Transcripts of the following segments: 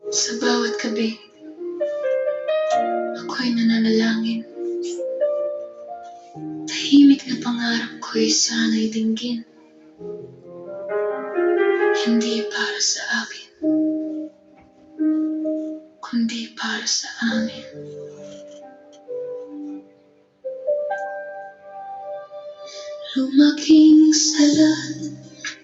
Sa bawat gabi, ako'y nananalangin. Tahimik na pangarap ko'y sana'y dinggin. Hindi para sa akin, kundi para sa amin. Lumaking salat,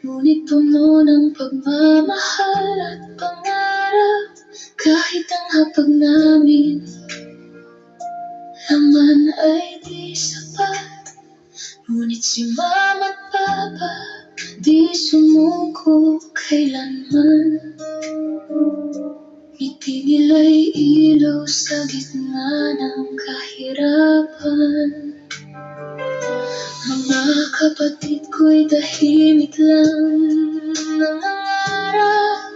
ngunit puno ng pagmamahal at pangarap. Kahit ang hapag namin, laman ay di sapat. Ngunit si Mama at Papa, di sumuko kailanman. Ngiti nila'y ilaw sa gitna ng kahirapan. Mga kapatid ko'y tahimik lang nangangarap.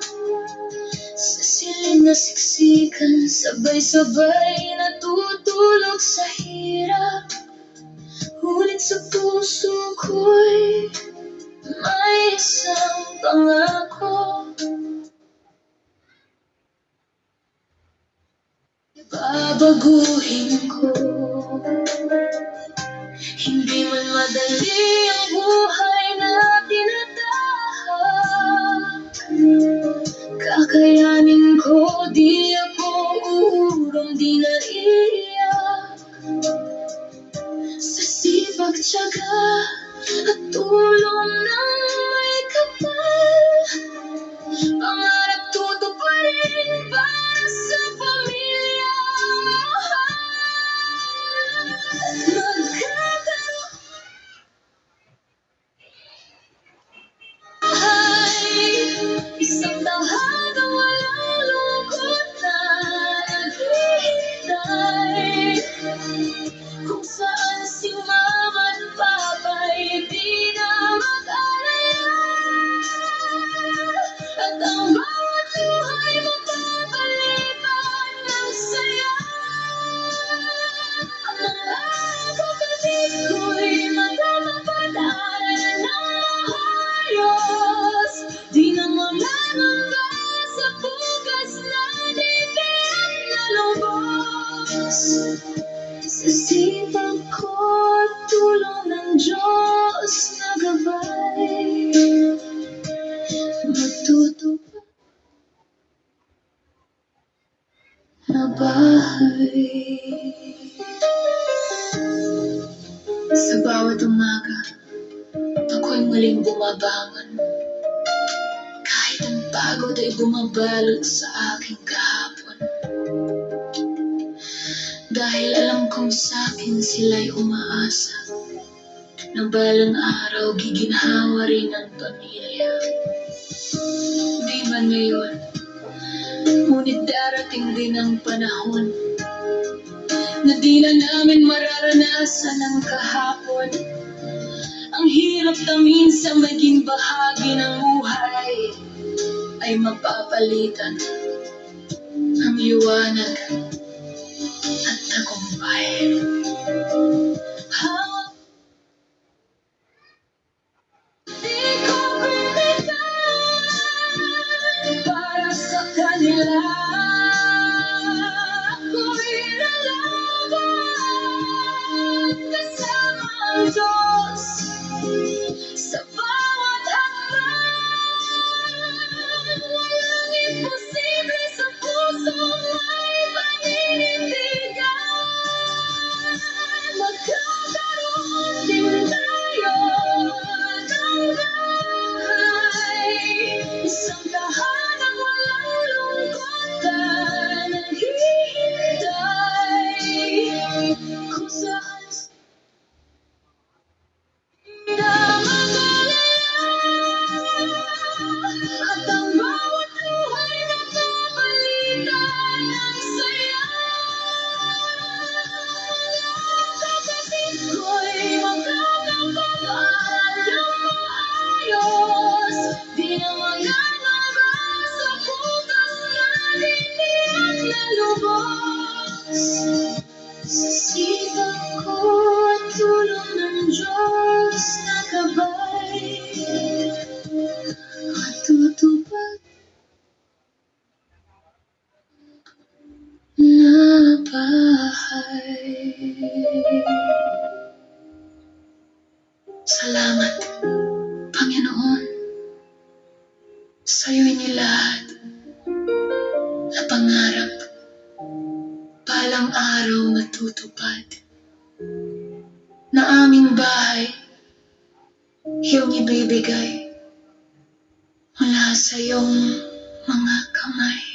Sa silid na siksikan, sabay-sabay natutulog sa hirap. Ngunit sa puso ko'y may isang pangako. Babaguhin ko. Hindi man madali ang buhay na tinatahak. Kakayanin ko, di ako uurong, di naiiyak. Sa sipag, tiyaga at tulong ng may kapal, pangarap tutuparin para sa pamilya. Isang tawhadang walang lungkot na naghihintay, kung saan si Mama at Papa'y di na mag-alala. At ang bawat luha'y mapapalitan ng saya. Mga kapatid ko'y magpapadalan ng maayos. Di na mamamangga sa bukas na di tiyak na lubos. Sa sipag ko at tulong ng Diyos na gabay, matutupad na bahay. Sa bawat umaga, ako'y muling bumabangon. Kahit ang pagod ay bumabalot sa aking kahapon. Dahil alam kong sa'kin sila'y umaasa, na balang araw giginhawa rin ang pamilya. Di man ngayon, ngunit darating din ang panahon na di na namin mararanasan ang kahapon. Ang hirap na minsan maging bahagi ng buhay ay mapapalitan ng liwanag at tagumpay. Di ko pinitan para sa kanila. Ako'y lalaban kasama ang Diyos sa bawat hakbang. Walang imposible sa pusong may paninindigan. Magkakaroon din tayo ng bahay, isang tahanang walang lungkot na naghihintay, kung saan di na mag-alala. At ang bawat luha'y mapapalitan ng saya. Kapatid ko'y magkakapag-aral ng maayos. Di na magangamba sa bukas na di tiyak na lubos. Sa sipag ko at tulong ng Diyos na gabay, matutupad buhay. Salamat, Panginoon, sa'yo'y nilahat na pangarap balang araw matutupad. Na aming bahay, iyong ibibigay mula sa iyong mga kamay.